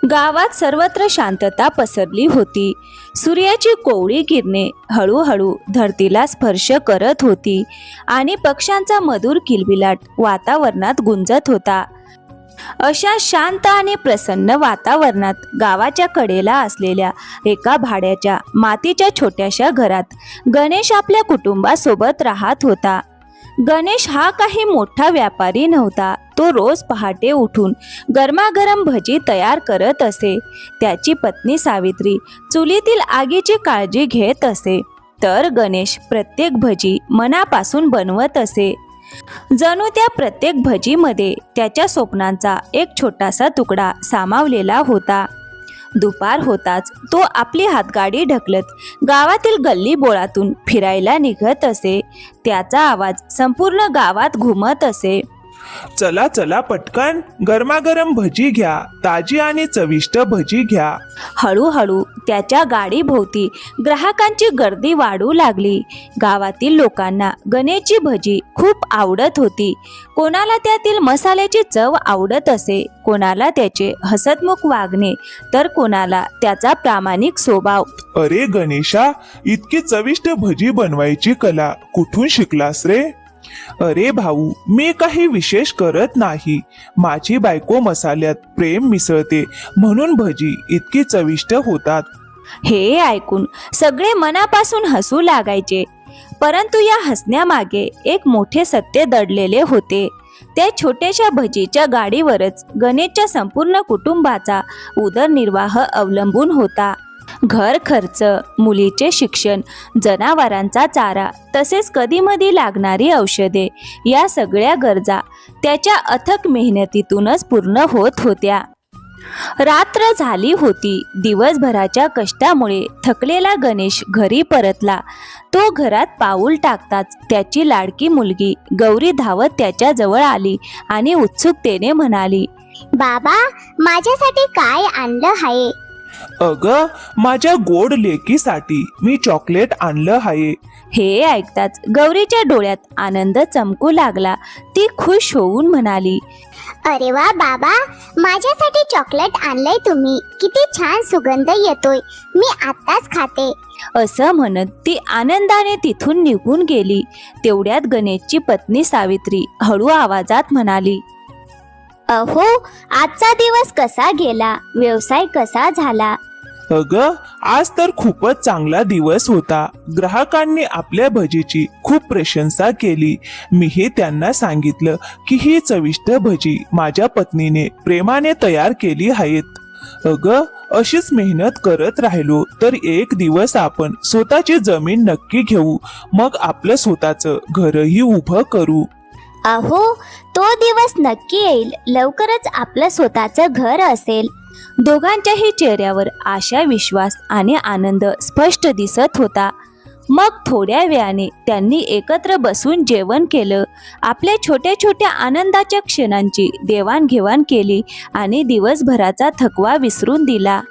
गावात सर्वत्र शांतता पसरली होती. सूर्याची कोवळी किरणे हळूहळू धरतीला स्पर्श करत होती आणि पक्ष्यांचा मधुर किलबिलाट वातावरणात गुंजत होता. अशा शांत आणि प्रसन्न वातावरणात गावाच्या कडेला असलेल्या एका भाड्याच्या मातीच्या छोट्याशा घरात गणेश आपल्या कुटुंबासोबत राहत होता. गणेश हा काही मोठा व्यापारी नव्हता. तो रोज पहाटे उठून गरमागरम भजी तयार करत असे. त्याची पत्नी सावित्री चुलीतील आगीची काळजी घेत असे, तर गणेश प्रत्येक भजी मनापासून बनवत असे. जणू त्या प्रत्येक भजीमध्ये त्याच्या स्वप्नांचा एक छोटासा तुकडा सामावलेला होता. दुपार होताच तो आपली हातगाडी ढकलत गावातील गल्ली बोळातून फिरायला निघत असे. त्याचा आवाज संपूर्ण गावात घुमत असे. चला चला पटकन, गरमागरम भजी घ्या, ताजी आणि चविष्ट भजी घ्या. हळूहळू त्याच्या गाडीभोवती ग्राहकांची गर्दी वाढू लागली. गावातील लोकांना गणेशची भजी खूप आवडत होती. कोणाला त्यातील मसाल्याची चव आवडत असे, कोणाला त्याचे हसतमुख वागणे, तर कोणाला त्याचा प्रामाणिक स्वभाव. अरे गणेशा, इतकी चविष्ट भजी बनवायची कला कुठून शिकलास रे? अरे भाऊ, मी काही विशेष करत नाही. माझी बायको मसाल्यात प्रेम मिसळते म्हणून भजी इतकी चविष्ट होतात. हे ऐकून सगळे मनापासून हसू लागायचे. परंतु या हसण्यामागे एक मोठे सत्य दडलेले होते. त्या छोट्याशा भजीच्या गाडीवरच गणेशच्या संपूर्ण कुटुंबाचा उदरनिर्वाह अवलंबून होता. घर खर्च, मुलीचे शिक्षण, जनावरांचा चारा, तसेच कधीमधी लागणारी औषधे, या सगळ्या गरजा त्याच्या अथक मेहनतीतूनच पूर्ण होत होत्या. रात्र झाली होती. दिवसभराच्या कष्टामुळे थकलेला गणेश घरी परतला. तो घरात पाऊल टाकताच त्याची लाडकी मुलगी गौरी धावत त्याच्या जवळ आली आणि उत्सुकतेने म्हणाली, बाबा, माझ्यासाठी काय आणलं आहे? अगं, माझ्या गोड लेकीसाठी मी चॉकलेट आणलं आहे. हे ऐकताच गौरीच्या डोळ्यात आनंद चमकू लागला. ती खुश होऊन म्हणाली, अरे वा बाबा, माझ्यासाठी चॉकलेट आणलंय तुम्ही. किती छान सुगंध येतोय, मी आत्ताच खाते. असं म्हणत ती आनंदाने तिथून निघून गेली. तेवढ्यात गणेशची पत्नी सावित्री हळू आवाजात म्हणाली, अहो, आजचा दिवस कसा गेला? व्यवसाय कसा झाला? अगं, आज तर खूपच चांगला दिवस होता. ग्राहकांनी आपल्या भजीची खूप प्रशंसा केली. मीही त्यांना सांगितलं की ही चविष्ट भजी माझ्या पत्नीने प्रेमाने तयार केली आहेत. अगं, अशीच मेहनत करत राहिलो तर एक दिवस आपण स्वतःची जमीन नक्की घेऊ. मग आपलं स्वतःचं घरही उभं करू. अहो, तो दिवस नक्की येईल. लवकरच आपलं स्वतःचं घर असेल. दोघांच्याही चेहऱ्यावर आशा, विश्वास आणि आनंद स्पष्ट दिसत होता. मग थोड्या वेळाने त्यांनी एकत्र बसून जेवण केलं. आपल्या छोट्या छोट्या आनंदाच्या क्षणांची देवाणघेवाण केली आणि दिवसभराचा थकवा विसरून दिला.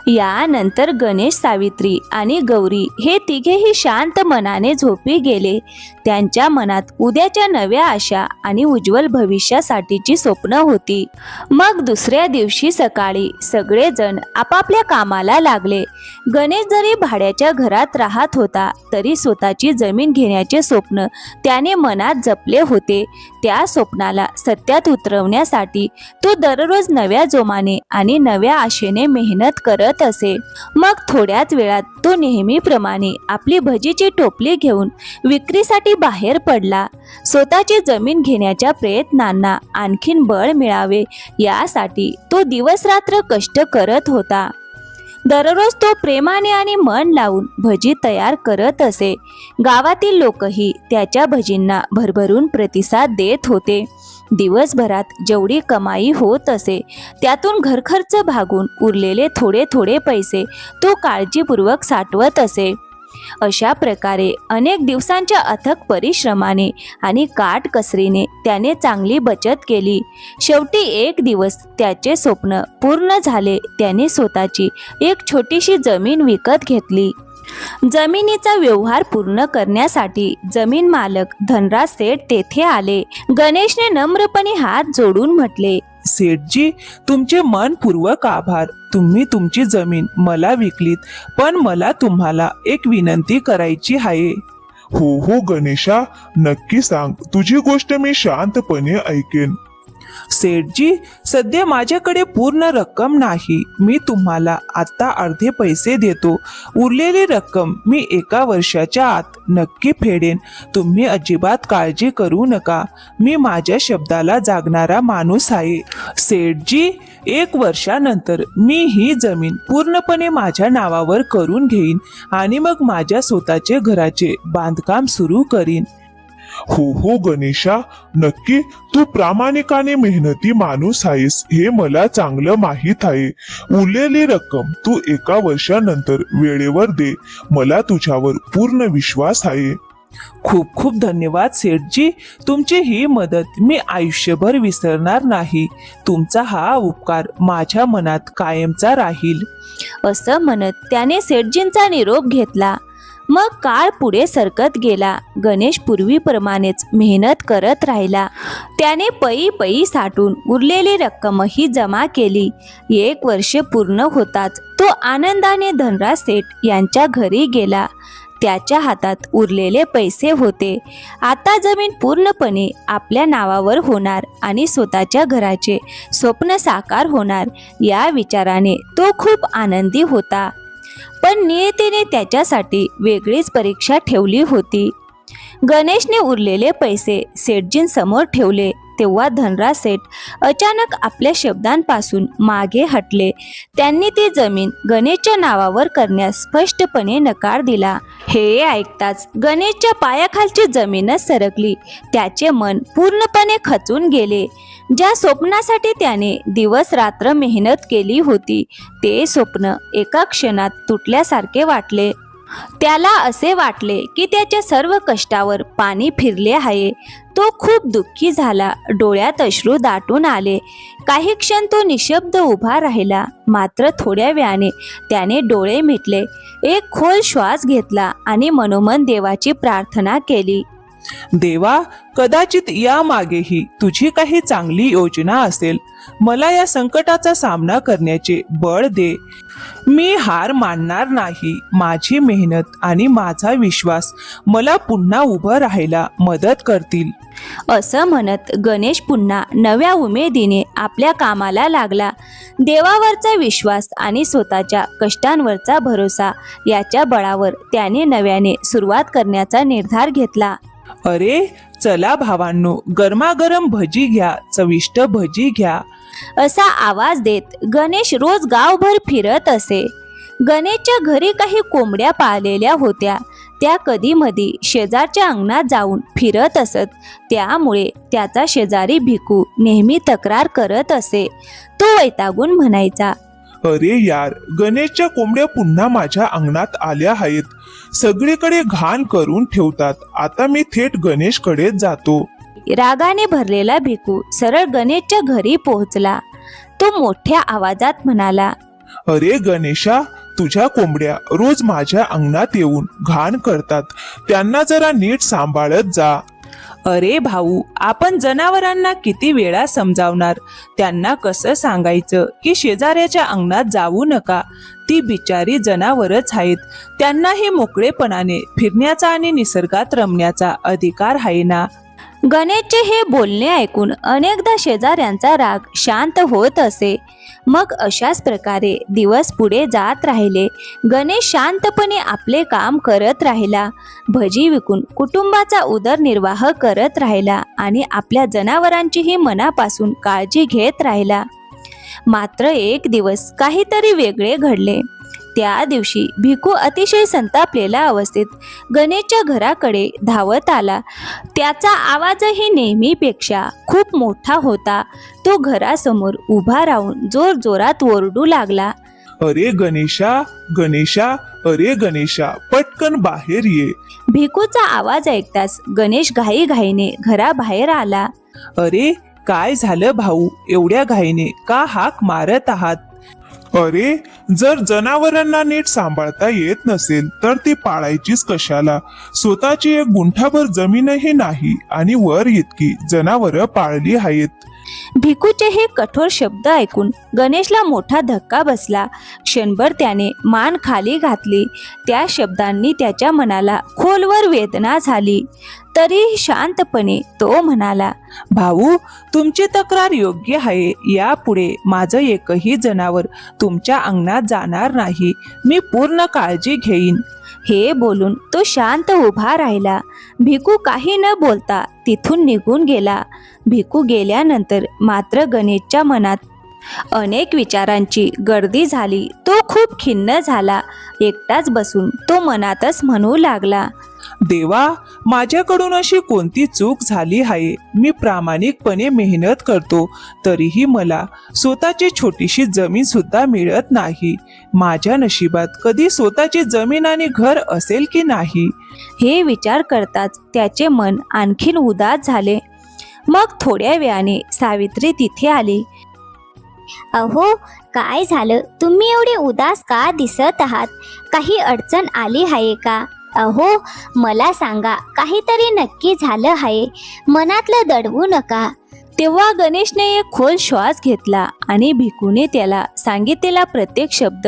यानंतर गणेश, सावित्री आणि गौरी हे तिघेही शांत मनाने झोपी गेले. त्यांच्या मनात उद्याच्या नव्या आशा आणि उज्ज्वल भविष्यासाठीची स्वप्न होती. मग दुसऱ्या दिवशी सकाळी सगळेजण आपापल्या कामाला लागले. गणेश जरी भाड्याच्या घरात राहत होता तरी स्वतःची जमीन घेण्याचे स्वप्न त्याने मनात जपले होते. त्या स्वप्नाला सत्यात उतरवण्यासाठी तो दररोज नव्या जोमाने आणि नव्या आशेने मेहनत करत असे. मग थोड्याच वेळात तो नेहमीप्रमाणे आपली भजीची टोपली घेऊन विक्रीसाठी बाहेर पडला. स्वतःची जमीन घेण्याच्या प्रयत्नांना आणखीन बळ मिळावे यासाठी तो दिवसरात्र कष्ट करत होता. दररोज तो प्रेमाने आणि मन लावून भजी तयार करत असे. गावातील लोकही त्याच्या भजींना भरभरून प्रतिसाद देत होते. दिवसभरात जेवढी कमाई होत असे त्यातून घरखर्च भागून उरलेले थोडे थोडे पैसे तो काळजीपूर्वक साठवत असे. अशा प्रकारे अनेक दिवसांच्या अथक परिश्रमाने आणि काटकसरीने त्याने चांगली बचत केली. शेवटी एक दिवस त्याचे स्वप्न पूर्ण झाले. त्याने स्वतःची एक छोटीशी जमीन विकत घेतली. जमिनीचा व्यवहार पूर्ण करण्यासाठी जमीन मालक धनराज सेठ तेथे आले. गणेशने नम्रपणे हात जोडून म्हटले, सेठजी, तुमचे मनपूर्वक आभार. तुम्ही तुमची जमीन मला विकलीत, पण मला तुम्हाला एक विनंती करायची आहे. हो हो गणेशा, नक्की सांग. तुझी गोष्ट मी शांतपणे ऐकेन. सेठजी, सध्या माझ्याकडे पूर्ण रक्कम नाही. मी तुम्हाला आता अर्धे पैसे देतो. उरलेली रक्कम मी 1 वर्षाच्या आत नक्की फेडेन. तुम्ही अजिबात काळजी करू नका. मी माझ्या शब्दाला जागणारा माणूस आहे. सेठजी, 1 वर्षानंतर मी ही जमीन पूर्णपणे माझ्या नावावर करून घेईन आणि मग माझ्या स्वतःचे घराचे बांधकाम सुरू करीन. हो हो गणेशा, नक्की. तू प्रामाणिकाने मेहनती माणूस आहेस हे मला चांगलं माहीत आहे. उरलेली रक्कम तू 1 वर्षानंतर वेळेवर दे. मला तुझ्यावर पूर्ण विश्वास आहे. खूप खूप धन्यवाद सेठजी. तुमची ही मदत मी आयुष्यभर विसरणार नाही. तुमचा हा उपकार माझ्या मनात कायमचा राहील. असं म्हणत त्याने सेठजींचा निरोप घेतला. मग काळ पुढे सरकत गेला. गणेश पूर्वीप्रमाणेच मेहनत करत राहिला. त्याने पै साठून उरलेली रक्कमही जमा केली. 1 वर्ष पूर्ण होताच तो आनंदाने धनराज सेठ यांच्या घरी गेला. त्याच्या हातात उरलेले पैसे होते. आता जमीन पूर्णपणे आपल्या नावावर होणार आणि स्वतःच्या घराचे स्वप्न साकार होणार या विचाराने तो खूप आनंदी होता. पण नियतीने त्याच्यासाठी वेगळीच परीक्षा ठेवली होती. गणेशने उरलेले पैसे सेठजींसमोर ठेवले तेव्हा धनराज सेठ अचानक आपल्या शब्दांपासून मागे हटले. त्यांनी ती जमीन गणेशच्या नावावर करण्यास स्पष्टपणे नकार दिला. हे ऐकताच गणेशच्या पायाखालची जमीनच सरकली. त्याचे मन पूर्णपणे खचून गेले. ज्या स्वप्नासाठी त्याने दिवस रात्र मेहनत केली होती ते स्वप्न एका क्षणात तुटल्यासारखे वाटले. त्याला असे वाटले की त्याच्या सर्व कष्टावर पाणी फिरले आहे. तो खूप दुःखी झाला. डोळ्यात अश्रू दाटून आले. काही क्षण तो निशब्द उभा राहिला. मात्र थोड्या वेळाने त्याने डोळे मिटले, एक खोल श्वास घेतला आणि मनोमन देवाची प्रार्थना केली. देवा, कदाचित यामागेही तुझी काही चांगली योजना असेल. मला या संकटाचा सामना करण्याचे बळ दे. मी हार मानणार नाही. माझी मेहनत आणि माझा विश्वास मला पुन्हा उभं राहायला मदत करतील. असं म्हणत गणेश पुन्हा नव्या उमेदीने आपल्या कामाला लागला. देवावरचा विश्वास आणि स्वतःच्या कष्टांवरचा भरोसा याच्या बळावर त्याने नव्याने सुरुवात करण्याचा निर्धार घेतला. अरे चला भावांनो, गरमागरम भजी घ्या, चविष्ट भजी घ्या, असा आवाज देत गणेश रोज गावभर फिरत असे. गणेशच्या घरी काही कोंबड्या पाळलेल्या होत्या. त्या कधीमधी शेजारच्या अंगणात जाऊन फिरत असत. त्यामुळे त्याचा शेजारी भिकू नेहमी तक्रार करत असे. तो वैतागून म्हणायचा, अरे यार, गणेशच्या कोंबड्या पुन्हा माझ्या अंगणात आल्या आहेत. सगळीकडे घाण करून ठेवतात. आता मी थेट गणेशकडे जातो. रागाने भरलेला भिकू सरळ गणेशच्या घरी पोहोचला. तो मोठ्या आवाजात म्हणाला, अरे गणेशा, तुझ्या कोंबड्या रोज माझ्या अंगणात येऊन घाण करतात. त्यांना जरा नीट सांभाळत जा. अरे भाऊ, आपण जनावरांना किती वेळा समजावणार. त्यांना कसं सांगायचं की शेजाऱ्याच्या अंगणात जाऊ नका. ती बिचारी जनावरच आहेत. त्यांनाही मोकळेपणाने फिरण्याचा आणि निसर्गात रमण्याचा अधिकार आहे ना. गणेशचे हे बोलणे ऐकून अनेकदा शेजाऱ्यांचा राग शांत होत असे. मग अशाच प्रकारे दिवस पुढे जात राहिले. गणेश शांतपणे आपले काम करत राहिला. भजी विकून कुटुंबाचा उदरनिर्वाह करत राहिला आणि आपल्या जनावरांचीही मनापासून काळजी घेत राहिला. मात्र एक दिवस काहीतरी वेगळे घडले. त्या दिवशी भिकू अतिशय संतापलेला अवस्थेत गणेशच्या घराकडे धावत आला. त्याचा आवाजही नेहमीपेक्षा खूप मोठा होता. तो घरासमोर उभा राहून जोरजोरात ओरडू लागला, अरे गणेशा, गणेशा, अरे गणेशा, पटकन बाहेर ये. भिकूचा आवाज ऐकताच गणेश घाईघाईने घराबाहेर आला. अरे काय झालं भाऊ, एवढ्या घाईने का हाक मारत आहात? अरे, जर जनावरांना नीट सांभाळता येत नसेल तर ती पाळायचीच कशाला. स्वतःची 1 गुंठाभर जमीनही नाही आणि वर इतकी जनावरं पाळली आहेत. भिकूचे हे कठोर शब्द ऐकून गणेशला मोठा धक्का बसला. क्षणभर त्याने मान खाली घातली. त्या शब्दांनी त्याच्या मनाला खोलवर वेदना झाली. तरीही शांतपणे तो म्हणाला, भाऊ, तुमची तक्रार योग्य आहे. यापुढे माझं एकही जनावर तुमच्या अंगणात जाणार नाही. मी पूर्ण काळजी घेईन. हे बोलून तो शांत उभा राहिला. भिकू काही न बोलता तिथून निघून गेला. भिकू गेल्यानंतर मात्र गणेशच्या मनात अनेक विचारांची गर्दी झाली. तो खूप खिन्न झाला. एकटाच बसून तो मनातच म्हणू लागला, देवा, माझ्याकडून अशी कोणती चूक झाली आहे? मी प्रामाणिकपणे मेहनत करतो, तरीही मला स्वतःची छोटीशी जमीन सुद्धा मिळत नाही. माझ्या नशिबात कधी स्वतःची जमीन आणि घर असेल की नाही? हे विचार करताच त्याचे मन आणखीन उदास झाले. मग थोड्या वेळाने सावित्री तिथे आली. अहो, काय झालं? तुम्ही एवढे उदास का दिसत आहात? काही अडचण आली आहे का? अहो, मला सांगा, काहीतरी नक्की झालं आहे. मनातलं दडवू नका. तेव्हा गणेशने एक खोल श्वास घेतला आणि भिकूने त्याला सांगितलेला प्रत्येक शब्द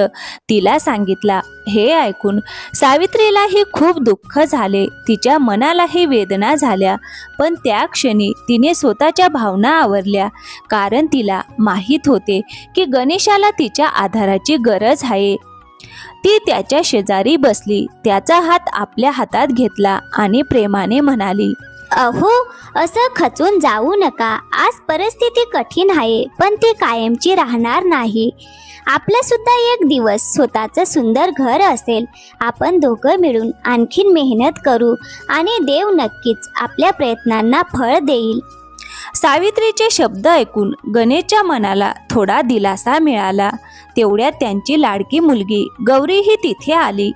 तिला सांगितला. हे ऐकून सावित्रीलाही खूप दुःख झाले. तिच्या मनालाही वेदना झाल्या. पण त्या क्षणी तिने स्वतःच्या भावना आवरल्या. कारण तिला माहीत होते की गणेशाला तिच्या आधाराची गरज आहे. ती त्याच्या शेजारी बसली. त्याचा हात आपल्या हातात घेतला आणि प्रेमाने म्हणाली, अहो, असं खचून जाऊ नका. आज परिस्थिती कठीण आहे, पण ती कायमची राहणार नाही. आपलं सुद्धा एक दिवस स्वतःचं सुंदर घर असेल. आपण दोघं मिळून आणखीन मेहनत करू आणि देव नक्कीच आपल्या प्रयत्नांना फळ देईल. सावित्रीचे शब्द ऐकून गणेशच्या मनाला थोडा दिलासा मिळाला. तेवढ्यात त्यांची लाडकी मुलगी गौरीही तिथे आली.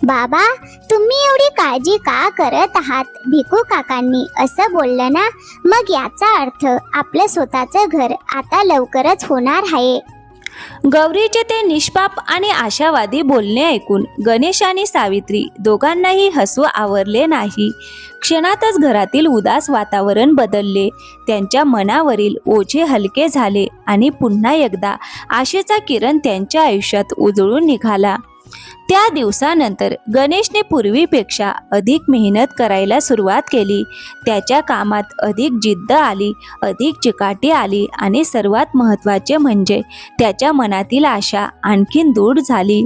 बाबा, तुम्ही एवढी काळजी का करत आहात? भिकू काकांनी असं बोललं ना, मग याचा अर्थ आपलं स्वतःचं घर आता लवकरच होणार आहे. गौरीचे ते निष्पाप आणि आशावादी बोलणे ऐकून गणेश आणि सावित्री दोघांनाही हसू आवरले नाही. क्षणातच घरातील उदास वातावरण बदलले. त्यांच्या मनावरील ओझे हलके झाले आणि पुन्हा एकदा आशेचा किरण त्यांच्या आयुष्यात उजळून निघाला. त्या दिवसानंतर गणेशने पूर्वीपेक्षा अधिक मेहनत करायला सुरुवात केली. त्याच्या कामात अधिक जिद्द आली, अधिक चिकाटी आली आणि सर्वात महत्त्वाचे म्हणजे त्याच्या मनातील आशा आणखीन दृढ झाली.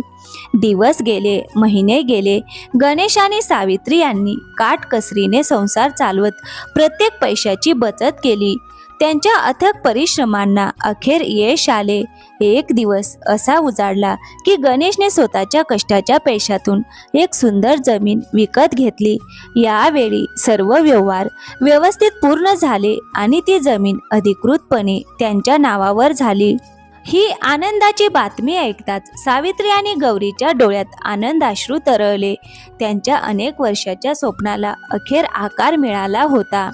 दिवस गेले, महिने गेले. गणेश आणि सावित्री यांनी काटकसरीने संसार चालवत प्रत्येक पैशाची बचत केली. त्यांच्या अथक परिश्रमांना अखेर यश आले. एक दिवस असा उजाडला की गणेशने स्वतःच्या कष्टाच्या पैशातून एक सुंदर जमीन विकत घेतली. यावेळी सर्व व्यवहार व्यवस्थित पूर्ण झाले आणि ती जमीन अधिकृतपणे त्यांच्या नावावर झाली. ही आनंदाची बातमी ऐकताच सावित्री आणि गौरीच्या डोळ्यात आनंदाश्रू तरळले. त्यांच्या अनेक वर्षाच्या स्वप्नाला अखेर आकार मिळाला होता.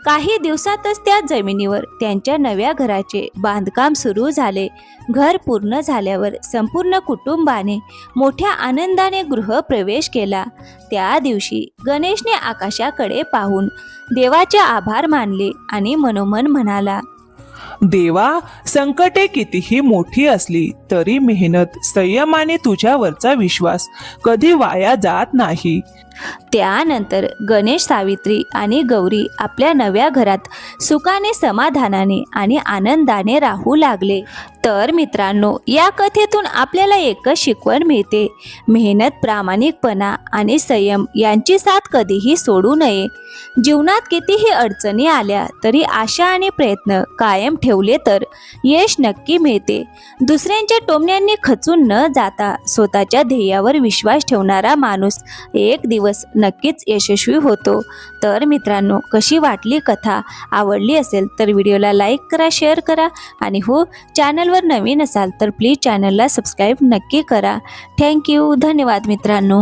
काही दिवसातच त्या जमिनीवर त्यांच्या नव्या घराचे बांधकाम सुरू झाले. घर पूर्ण झाल्यावर संपूर्ण कुटुंबाने मोठ्या आनंदाने गृहप्रवेश केला. त्या दिवशी गणेशने आकाशाकडे पाहून देवाचे आभार मानले आणि मनोमन म्हणाला, देवा, संकटे कितीही मोठी असली तरी मेहनत, संयम आणि तुझ्यावरचा विश्वास कधी वाया जात नाही. त्यानंतर गणेश, सावित्री आणि गौरी आपल्या नव्या घरात सुखाने, समाधानाने आणि आनंदाने राहू लागले. तर मित्रांनो, या कथेतून आपल्याला एकच शिकवण मिळते: मेहनत, प्रामाणिकपणा आणि संयम यांची साथ कधीही सोडू नये. जीवनात कितीही अडचणी आल्या तरी आशा आणि प्रयत्न कायम ठेवले तर यश नक्की मिळते. दुसऱ्यांच्या टोमण्यांनी खचून न जाता स्वतःच्या ध्येयावर विश्वास ठेवणारा माणूस एक दिवस नक्कीच यशस्वी होतो. तर मित्रांनो, कशी वाटली कथा? आवडली असेल तर व्हिडिओला लाईक करा, शेअर करा आणि हो, चॅनलवर नवीन असाल तर प्लीज चॅनलला सबस्क्राईब नक्की करा. थँक्यू. धन्यवाद मित्रांनो.